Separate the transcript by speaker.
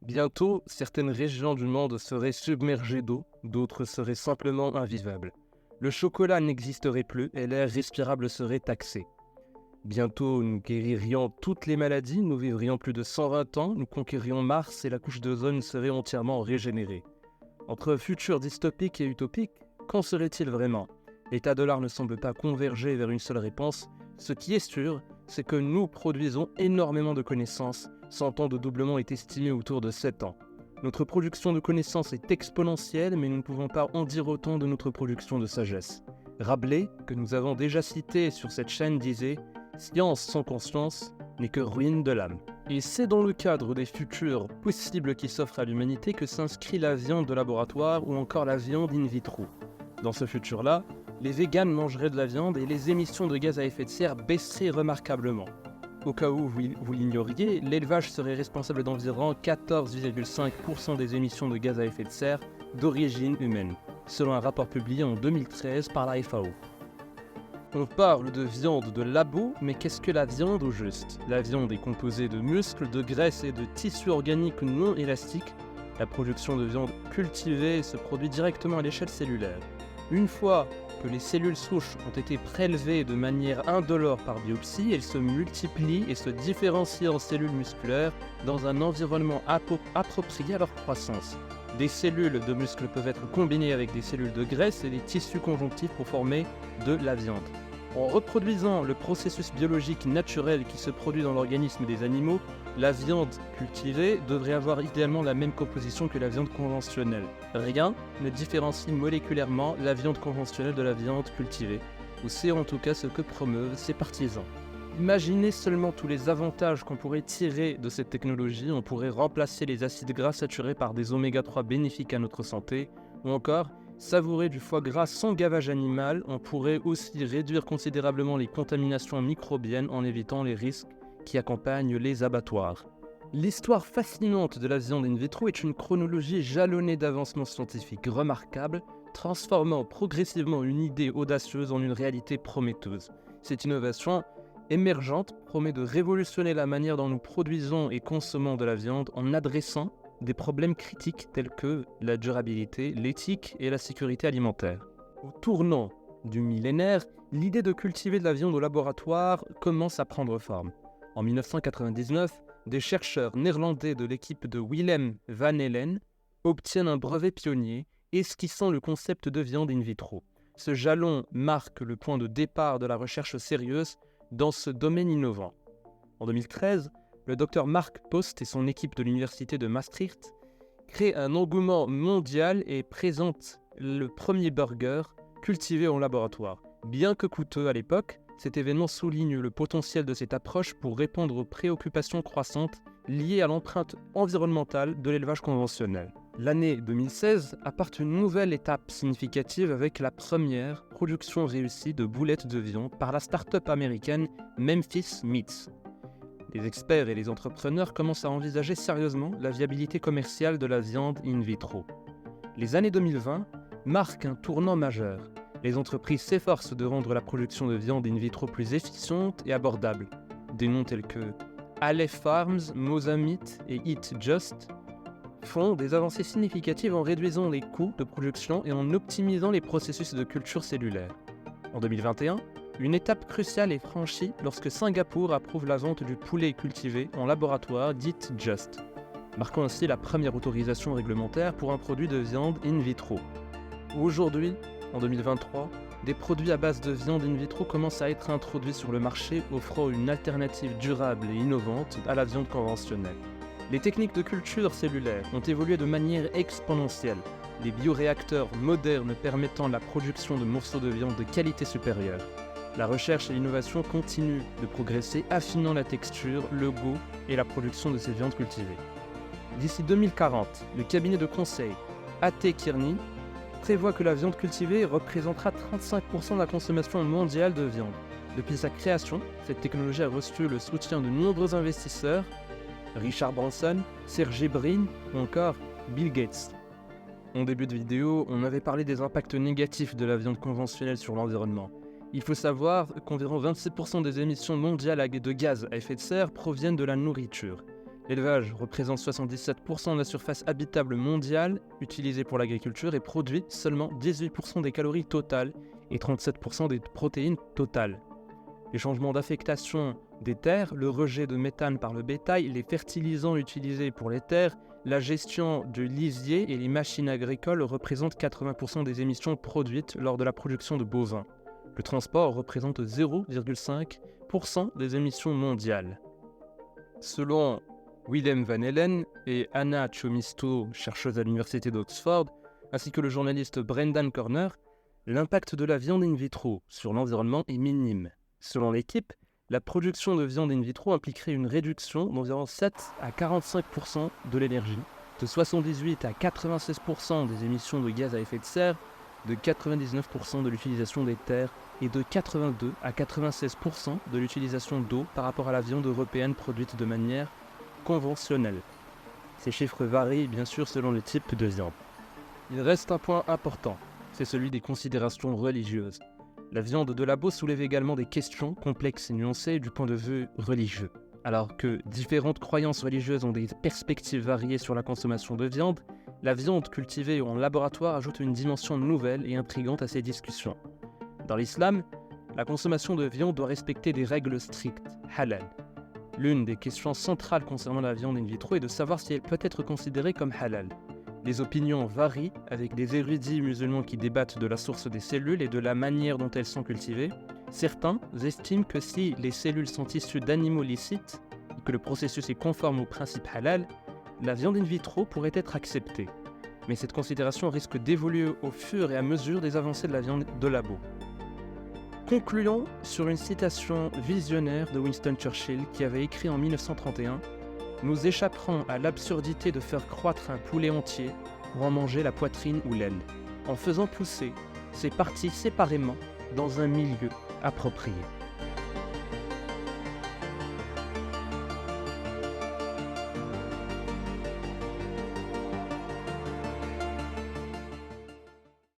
Speaker 1: Bientôt, certaines régions du monde seraient submergées d'eau, d'autres seraient simplement invivables. Le chocolat n'existerait plus et l'air respirable serait taxé. Bientôt, nous guéririons toutes les maladies, nous vivrions plus de 120 ans, nous conquérions Mars et la couche d'ozone serait entièrement régénérée. Entre futur dystopique et utopique, qu'en serait-il vraiment? L'état de l'art ne semble pas converger vers une seule réponse. Ce qui est sûr, c'est que nous produisons énormément de connaissances. 100 ans de doublement est estimé autour de 7 ans. Notre production de connaissances est exponentielle, mais nous ne pouvons pas en dire autant de notre production de sagesse. Rabelais, que nous avons déjà cité sur cette chaîne, disait « Science sans conscience n'est que ruine de l'âme ». Et c'est dans le cadre des futurs possibles qui s'offrent à l'humanité que s'inscrit la viande de laboratoire ou encore la viande in vitro. Dans ce futur-là, les véganes mangeraient de la viande et les émissions de gaz à effet de serre baisseraient remarquablement. Au cas où vous l'ignoriez, l'élevage serait responsable d'environ 14,5% des émissions de gaz à effet de serre d'origine humaine, selon un rapport publié en 2013 par la FAO. On parle de viande de labo, mais qu'est-ce que la viande au juste? La viande est composée de muscles, de graisses et de tissus organiques non élastiques. La production de viande cultivée se produit directement à l'échelle cellulaire. Une fois que les cellules souches ont été prélevées de manière indolore par biopsie, elles se multiplient et se différencient en cellules musculaires dans un environnement approprié à leur croissance. Des cellules de muscles peuvent être combinées avec des cellules de graisse et des tissus conjonctifs pour former de la viande. En reproduisant le processus biologique naturel qui se produit dans l'organisme des animaux, la viande cultivée devrait avoir idéalement la même composition que la viande conventionnelle. Rien ne différencie moléculairement la viande conventionnelle de la viande cultivée, ou c'est en tout cas ce que promeuvent ses partisans. Imaginez seulement tous les avantages qu'on pourrait tirer de cette technologie. On pourrait remplacer les acides gras saturés par des oméga 3 bénéfiques à notre santé, ou encore savourer du foie gras sans gavage animal. On pourrait aussi réduire considérablement les contaminations microbiennes en évitant les risques qui accompagnent les abattoirs. L'histoire fascinante de la viande in vitro est une chronologie jalonnée d'avancements scientifiques remarquables, transformant progressivement une idée audacieuse en une réalité prometteuse. Cette innovation émergente promet de révolutionner la manière dont nous produisons et consommons de la viande en adressant des problèmes critiques tels que la durabilité, l'éthique et la sécurité alimentaire. Au tournant du millénaire, l'idée de cultiver de la viande au laboratoire commence à prendre forme. En 1999, des chercheurs néerlandais de l'équipe de Willem van Hellen obtiennent un brevet pionnier esquissant le concept de viande in vitro. Ce jalon marque le point de départ de la recherche sérieuse dans ce domaine innovant. En 2013, le docteur Mark Post et son équipe de l'université de Maastricht créent un engouement mondial et présentent le premier burger cultivé en laboratoire. Bien que coûteux à l'époque, cet événement souligne le potentiel de cette approche pour répondre aux préoccupations croissantes liées à l'empreinte environnementale de l'élevage conventionnel. L'année 2016 apporte une nouvelle étape significative avec la première production réussie de boulettes de viande par la start-up américaine Memphis Meats. Les experts et les entrepreneurs commencent à envisager sérieusement la viabilité commerciale de la viande in vitro. Les années 2020 marquent un tournant majeur. Les entreprises s'efforcent de rendre la production de viande in vitro plus efficiente et abordable. Des noms tels que Aleph Farms, Mosamit et Eat Just font des avancées significatives en réduisant les coûts de production et en optimisant les processus de culture cellulaire. En 2021, une étape cruciale est franchie lorsque Singapour approuve la vente du poulet cultivé en laboratoire d'Eat Just, marquant ainsi la première autorisation réglementaire pour un produit de viande in vitro. Aujourd'hui, en 2023, des produits à base de viande in vitro commencent à être introduits sur le marché, offrant une alternative durable et innovante à la viande conventionnelle. Les techniques de culture cellulaire ont évolué de manière exponentielle, les bioréacteurs modernes permettant la production de morceaux de viande de qualité supérieure. La recherche et l'innovation continuent de progresser, affinant la texture, le goût et la production de ces viandes cultivées. D'ici 2040, le cabinet de conseil A.T. Kearney prévoit que la viande cultivée représentera 35% de la consommation mondiale de viande. Depuis sa création, cette technologie a reçu le soutien de nombreux investisseurs, Richard Branson, Sergey Brin ou encore Bill Gates. En début de vidéo, on avait parlé des impacts négatifs de la viande conventionnelle sur l'environnement. Il faut savoir qu'environ 26% des émissions mondiales de gaz à effet de serre proviennent de la nourriture. L'élevage représente 77% de la surface habitable mondiale utilisée pour l'agriculture et produit seulement 18% des calories totales et 37% des protéines totales. Les changements d'affectation des terres, le rejet de méthane par le bétail, les fertilisants utilisés pour les terres, la gestion du lisier et les machines agricoles représentent 80% des émissions produites lors de la production de bovins. Le transport représente 0,5% des émissions mondiales. Selon Willem van Hellen et Anna Chomisto, chercheuse à l'université d'Oxford, ainsi que le journaliste Brendan Corner, l'impact de la viande in vitro sur l'environnement est minime. Selon l'équipe, la production de viande in vitro impliquerait une réduction d'environ 7 à 45% de l'énergie, de 78 à 96% des émissions de gaz à effet de serre, de 99% de l'utilisation des terres et de 82 à 96% de l'utilisation d'eau par rapport à la viande européenne produite de manière conventionnelle. Ces chiffres varient bien sûr selon le type de viande. Il reste un point important, c'est celui des considérations religieuses. La viande de labo soulève également des questions complexes et nuancées du point de vue religieux. Alors que différentes croyances religieuses ont des perspectives variées sur la consommation de viande, la viande cultivée en laboratoire ajoute une dimension nouvelle et intrigante à ces discussions. Dans l'islam, la consommation de viande doit respecter des règles strictes, halal. L'une des questions centrales concernant la viande in vitro est de savoir si elle peut être considérée comme halal. Les opinions varient, avec des érudits musulmans qui débattent de la source des cellules et de la manière dont elles sont cultivées. Certains estiment que si les cellules sont issues d'animaux licites et que le processus est conforme au principe halal, la viande in vitro pourrait être acceptée. Mais cette considération risque d'évoluer au fur et à mesure des avancées de la viande de labo. Concluons sur une citation visionnaire de Winston Churchill qui avait écrit en 1931 « Nous échapperons à l'absurdité de faire croître un poulet entier pour en manger la poitrine ou l'aile, en faisant pousser ces parties séparément dans un milieu approprié. »